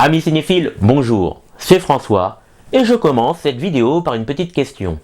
Amis cinéphiles, bonjour, c'est François et je commence cette vidéo par une petite question.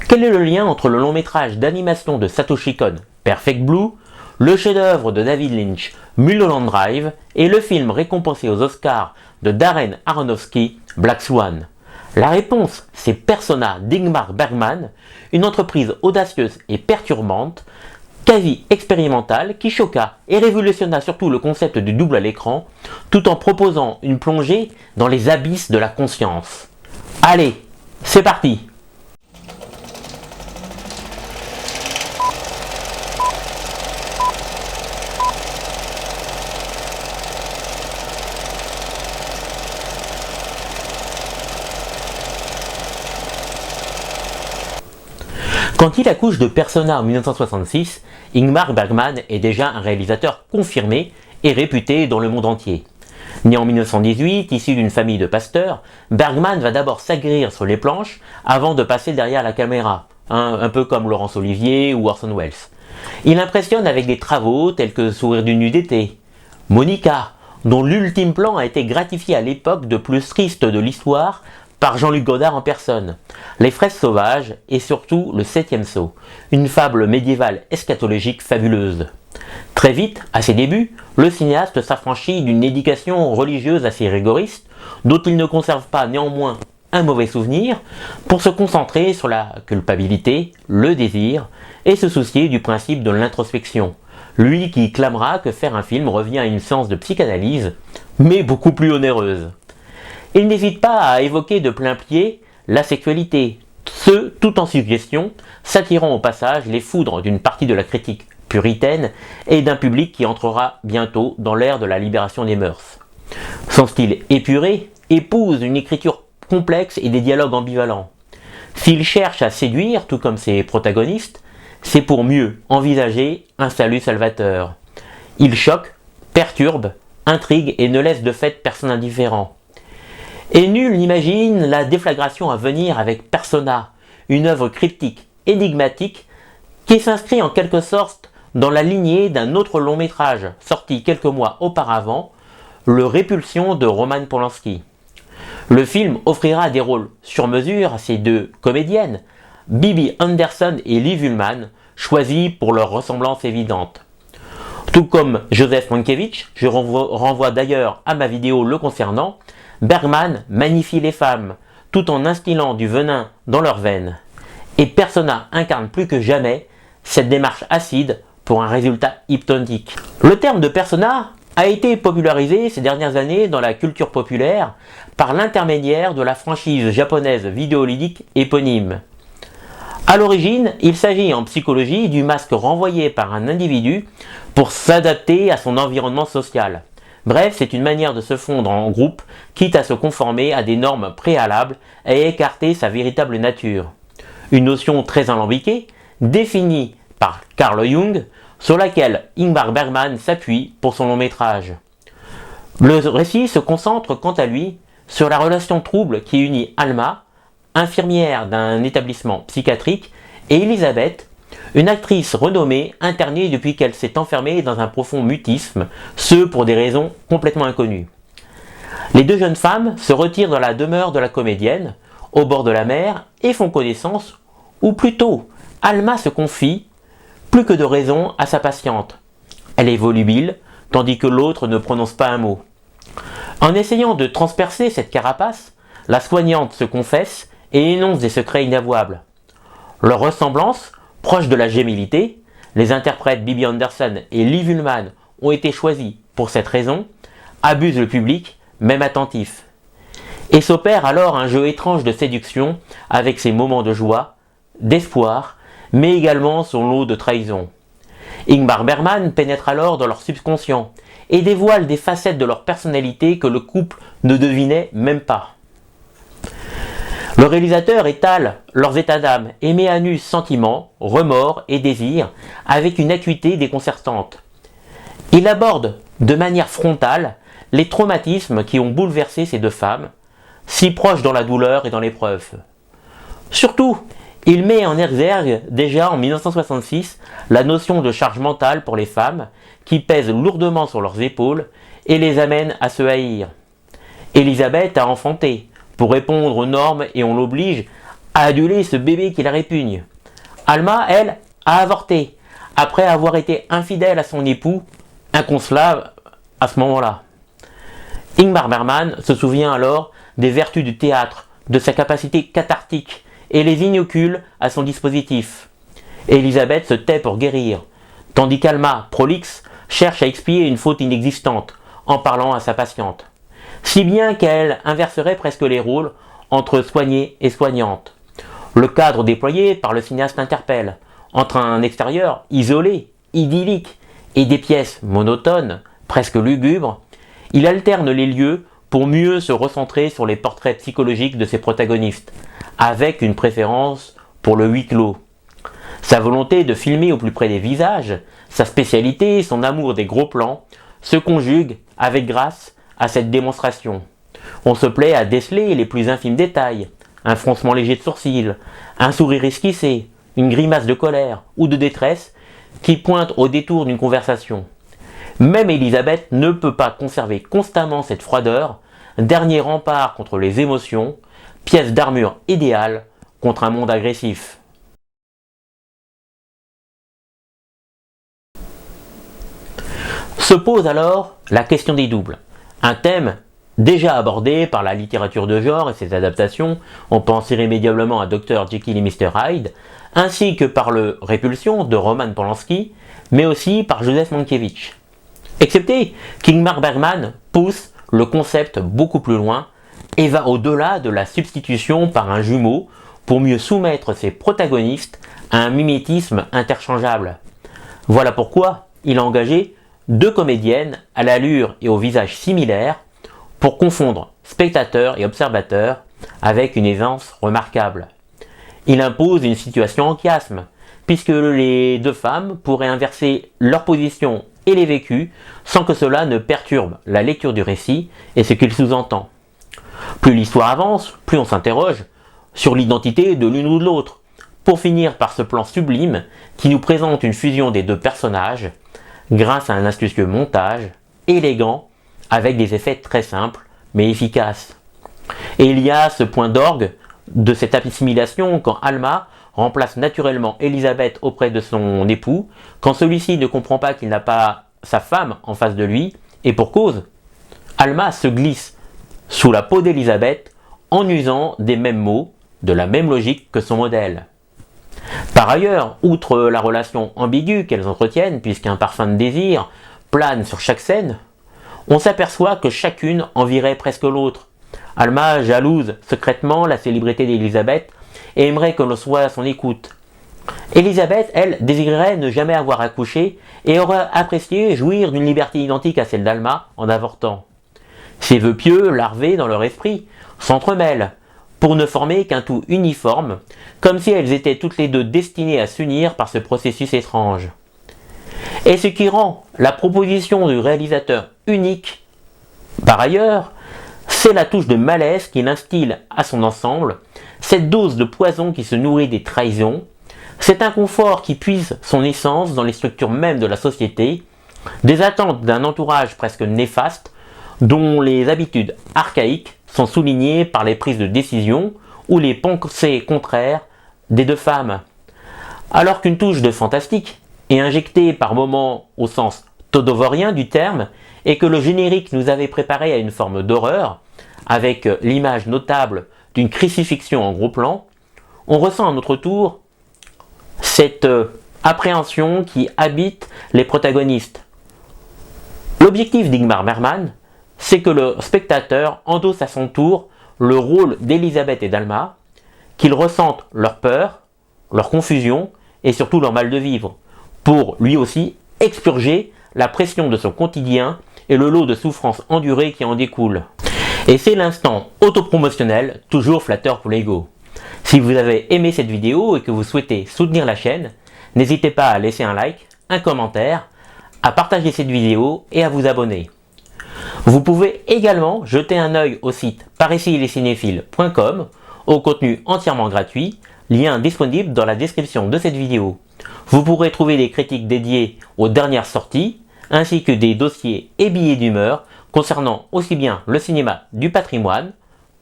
Quel est le lien entre le long métrage d'animation de Satoshi Kon, Perfect Blue, le chef-d'œuvre de David Lynch, Mulholland Drive et le film récompensé aux Oscars de Darren Aronofsky, Black Swan? La réponse, c'est Persona d'Ingmar Bergman, une entreprise audacieuse et perturbante, quasi expérimentale, qui choqua et révolutionna surtout le concept du double à l'écran, tout en proposant une plongée dans les abysses de la conscience. Allez, c'est parti! Quand il accouche de Persona en 1966, Ingmar Bergman est déjà un réalisateur confirmé et réputé dans le monde entier. Né en 1918, issu d'une famille de pasteurs, Bergman va d'abord s'aguerrir sur les planches avant de passer derrière la caméra, un peu comme Laurence Olivier ou Orson Welles. Il impressionne avec des travaux tels que Sourire d'une nuit d'été, Monica, dont l'ultime plan a été gratifié à l'époque de plus triste de l'histoire par Jean-Luc Godard en personne, Les fraises sauvages et surtout Le septième sceau, une fable médiévale eschatologique fabuleuse. Très vite, à ses débuts, le cinéaste s'affranchit d'une éducation religieuse assez rigoriste, dont il ne conserve pas néanmoins un mauvais souvenir, pour se concentrer sur la culpabilité, le désir, et se soucier du principe de l'introspection. Lui qui clamera que faire un film revient à une séance de psychanalyse, mais beaucoup plus onéreuse. Il n'hésite pas à évoquer de plein pied la sexualité, ce tout en suggestion, s'attirant au passage les foudres d'une partie de la critique puritaine et d'un public qui entrera bientôt dans l'ère de la libération des mœurs. Son style épuré épouse une écriture complexe et des dialogues ambivalents. S'il cherche à séduire, tout comme ses protagonistes, c'est pour mieux envisager un salut salvateur. Il choque, perturbe, intrigue et ne laisse de fait personne indifférent. Et nul n'imagine la déflagration à venir avec Persona, une œuvre cryptique, énigmatique, qui s'inscrit en quelque sorte dans la lignée d'un autre long métrage sorti quelques mois auparavant, Le Répulsion de Roman Polanski. Le film offrira des rôles sur mesure à ces deux comédiennes, Bibi Andersson et Liv Ullmann, choisis pour leur ressemblance évidente. Tout comme Joseph Mankiewicz, je renvoie d'ailleurs à ma vidéo le concernant, Bergman magnifie les femmes, tout en instillant du venin dans leurs veines. Et Persona incarne plus que jamais cette démarche acide pour un résultat hypnotique. Le terme de Persona a été popularisé ces dernières années dans la culture populaire par l'intermédiaire de la franchise japonaise vidéoludique éponyme. A l'origine, il s'agit en psychologie du masque renvoyé par un individu pour s'adapter à son environnement social. Bref, c'est une manière de se fondre en groupe, quitte à se conformer à des normes préalables et écarter sa véritable nature. Une notion très alambiquée, définie par Carl Jung, sur laquelle Ingmar Bergman s'appuie pour son long métrage. Le récit se concentre quant à lui sur la relation trouble qui unit Alma, infirmière d'un établissement psychiatrique, et Elisabeth, une actrice renommée internée depuis qu'elle s'est enfermée dans un profond mutisme, ce pour des raisons complètement inconnues. Les deux jeunes femmes se retirent dans la demeure de la comédienne, au bord de la mer, et font connaissance, ou plutôt, Alma se confie, plus que de raison, à sa patiente. Elle est volubile, tandis que l'autre ne prononce pas un mot. En essayant de transpercer cette carapace, la soignante se confesse et énonce des secrets inavouables. Leur ressemblance, proche de la gémilité, les interprètes Bibi Andersson et Liv Ullmann ont été choisis pour cette raison, abuse le public, même attentif. Et s'opère alors un jeu étrange de séduction avec ses moments de joie, d'espoir, mais également son lot de trahison. Ingmar Bergman pénètre alors dans leur subconscient et dévoile des facettes de leur personnalité que le couple ne devinait même pas. Le réalisateur étale leurs états d'âme et met à nu sentiments, remords et désirs avec une acuité déconcertante. Il aborde de manière frontale les traumatismes qui ont bouleversé ces deux femmes, si proches dans la douleur et dans l'épreuve. Surtout, il met en exergue déjà en 1966 la notion de charge mentale pour les femmes qui pèse lourdement sur leurs épaules et les amène à se haïr. Élisabeth a enfanté pour répondre aux normes et on l'oblige à aduler ce bébé qui la répugne. Alma, elle, a avorté après avoir été infidèle à son époux, inconsolable à ce moment-là. Ingmar Bergman se souvient alors des vertus du théâtre, de sa capacité cathartique et les inocule à son dispositif. Élisabeth se tait pour guérir, tandis qu'Alma, prolixe, cherche à expier une faute inexistante en parlant à sa patiente. Si bien qu'elle inverserait presque les rôles entre soignée et soignante. Le cadre déployé par le cinéaste interpelle, entre un extérieur isolé, idyllique, et des pièces monotones, presque lugubres, il alterne les lieux pour mieux se recentrer sur les portraits psychologiques de ses protagonistes, avec une préférence pour le huis clos. Sa volonté de filmer au plus près des visages, sa spécialité, son amour des gros plans, se conjuguent avec grâce à cette démonstration. On se plaît à déceler les plus infimes détails, un froncement léger de sourcils, un sourire esquissé, une grimace de colère ou de détresse qui pointe au détour d'une conversation. Même Élisabeth ne peut pas conserver constamment cette froideur, dernier rempart contre les émotions, pièce d'armure idéale contre un monde agressif. Se pose alors la question des doubles, un thème déjà abordé par la littérature de genre et ses adaptations, on pense irrémédiablement à Dr Jekyll et Mr Hyde, ainsi que par le Répulsion de Roman Polanski, mais aussi par Joseph Mankiewicz. Excepté qu'Ingmar Bergman pousse le concept beaucoup plus loin et va au-delà de la substitution par un jumeau pour mieux soumettre ses protagonistes à un mimétisme interchangeable. Voilà pourquoi il a engagé deux comédiennes à l'allure et au visage similaires pour confondre spectateurs et observateurs avec une aisance remarquable. Il impose une situation en chiasme, puisque les deux femmes pourraient inverser leur position et les vécus sans que cela ne perturbe la lecture du récit et ce qu'il sous-entend. Plus l'histoire avance, plus on s'interroge sur l'identité de l'une ou de l'autre, pour finir par ce plan sublime qui nous présente une fusion des deux personnages grâce à un astucieux montage élégant avec des effets très simples mais efficaces. Et il y a ce point d'orgue de cette assimilation quand Alma remplace naturellement Élisabeth auprès de son époux, quand celui-ci ne comprend pas qu'il n'a pas sa femme en face de lui, et pour cause, Alma se glisse sous la peau d'Élisabeth en usant des mêmes mots, de la même logique que son modèle. Par ailleurs, outre la relation ambiguë qu'elles entretiennent, puisqu'un parfum de désir plane sur chaque scène, on s'aperçoit que chacune envierait presque l'autre. Alma jalouse secrètement la célébrité d'Élisabeth et aimerait que l'on soit à son écoute. Élisabeth, elle, désirerait ne jamais avoir accouché et aurait apprécié jouir d'une liberté identique à celle d'Alma en avortant. Ces vœux pieux, larvés dans leur esprit, s'entremêlent pour ne former qu'un tout uniforme, comme si elles étaient toutes les deux destinées à s'unir par ce processus étrange. Et ce qui rend la proposition du réalisateur unique, par ailleurs, c'est la touche de malaise qu'il instille à son ensemble, cette dose de poison qui se nourrit des trahisons, cet inconfort qui puise son essence dans les structures mêmes de la société, des attentes d'un entourage presque néfaste, dont les habitudes archaïques sont soulignées par les prises de décision ou les pensées contraires des deux femmes. Alors qu'une touche de fantastique est injectée par moments au sens todovorien du terme, et que le générique nous avait préparé à une forme d'horreur, avec l'image notable d'une crucifixion en gros plan, on ressent à notre tour cette appréhension qui habite les protagonistes. L'objectif d'Ingmar Bergman, c'est que le spectateur endosse à son tour le rôle d'Élisabeth et d'Alma, qu'il ressente leur peur, leur confusion et surtout leur mal de vivre, pour lui aussi expurger la pression de son quotidien et le lot de souffrances endurées qui en découle. Et c'est l'instant autopromotionnel, toujours flatteur pour l'ego. Si vous avez aimé cette vidéo et que vous souhaitez soutenir la chaîne, n'hésitez pas à laisser un like, un commentaire, à partager cette vidéo et à vous abonner. Vous pouvez également jeter un œil au site parisilescinéphiles.com, au contenu entièrement gratuit, lien disponible dans la description de cette vidéo. Vous pourrez trouver des critiques dédiées aux dernières sorties, ainsi que des dossiers et billets d'humeur concernant aussi bien le cinéma du patrimoine,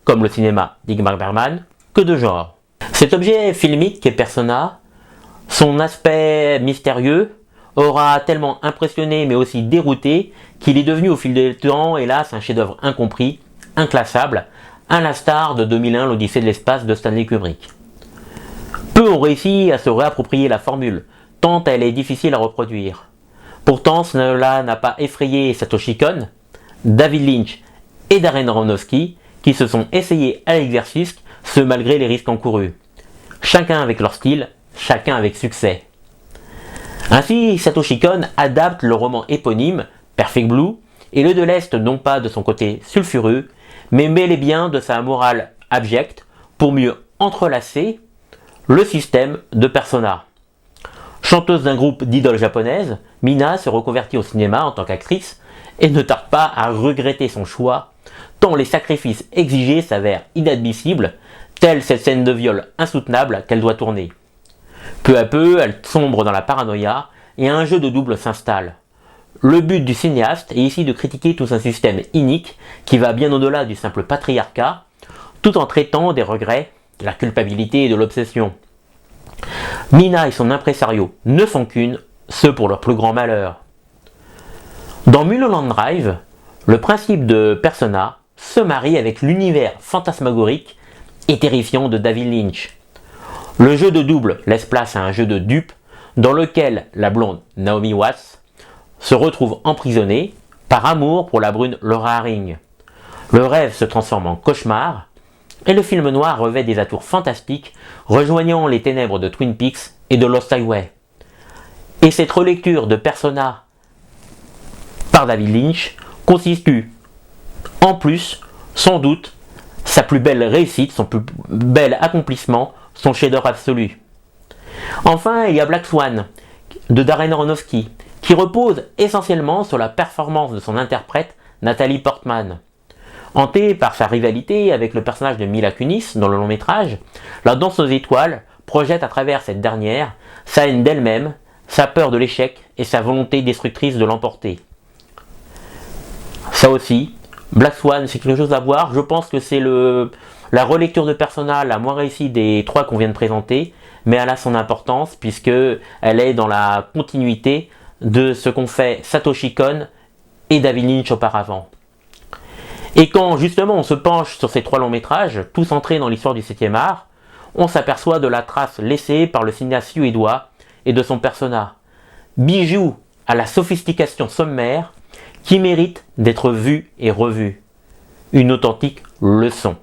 comme le cinéma d'Ingmar Bergman, que de genre. Cet objet filmique qu'est Persona, son aspect mystérieux, aura tellement impressionné mais aussi dérouté qu'il est devenu au fil du temps, hélas, un chef-d'œuvre incompris, inclassable, à l'instar de 2001, l'Odyssée de l'espace de Stanley Kubrick. Peu ont réussi à se réapproprier la formule, tant elle est difficile à reproduire. Pourtant, cela n'a pas effrayé Satoshi Kon, David Lynch et Darren Aronofsky, qui se sont essayés à l'exercice, ce malgré les risques encourus. Chacun avec leur style, chacun avec succès. Ainsi, Satoshi Kon adapte le roman éponyme, Perfect Blue, et le de l'Est non pas de son côté sulfureux, mais bel et bien de sa morale abjecte, pour mieux entrelacer le système de Persona. Chanteuse d'un groupe d'idoles japonaises, Mina se reconvertit au cinéma en tant qu'actrice et ne tarde pas à regretter son choix, tant les sacrifices exigés s'avèrent inadmissibles, telle cette scène de viol insoutenable qu'elle doit tourner. Peu à peu, elle sombre dans la paranoïa et un jeu de double s'installe. Le but du cinéaste est ici de critiquer tout un système inique qui va bien au-delà du simple patriarcat, tout en traitant des regrets, de la culpabilité et de l'obsession. Mina et son impresario ne font qu'une, ce pour leur plus grand malheur. Dans Mulholland Drive, le principe de Persona se marie avec l'univers fantasmagorique et terrifiant de David Lynch. Le jeu de double laisse place à un jeu de dupes dans lequel la blonde Naomi Watts se retrouve emprisonnée par amour pour la brune Laura Harring. Le rêve se transforme en cauchemar et le film noir revêt des atours fantastiques rejoignant les ténèbres de Twin Peaks et de Lost Highway. Et cette relecture de Persona par David Lynch constitue en plus, sans doute, sa plus belle réussite, son plus bel accomplissement, son chef-d'œuvre absolu. Enfin, il y a Black Swan de Darren Aronofsky, qui repose essentiellement sur la performance de son interprète Nathalie Portman. Hantée par sa rivalité avec le personnage de Mila Kunis dans le long métrage, la danseuse étoile projette à travers cette dernière sa haine d'elle-même, sa peur de l'échec et sa volonté destructrice de l'emporter. Ça aussi, Black Swan, c'est quelque chose à voir. Je pense que c'est la relecture de Persona la moins réussie des trois qu'on vient de présenter, mais elle a son importance puisque elle est dans la continuité de ce qu'ont fait Satoshi Kon et David Lynch auparavant. Et quand justement on se penche sur ces trois longs métrages, tous centrés dans l'histoire du 7e art, on s'aperçoit de la trace laissée par le cinéaste suédois et de son persona. Bijou à la sophistication sommaire qui mérite d'être vu et revu. Une authentique leçon.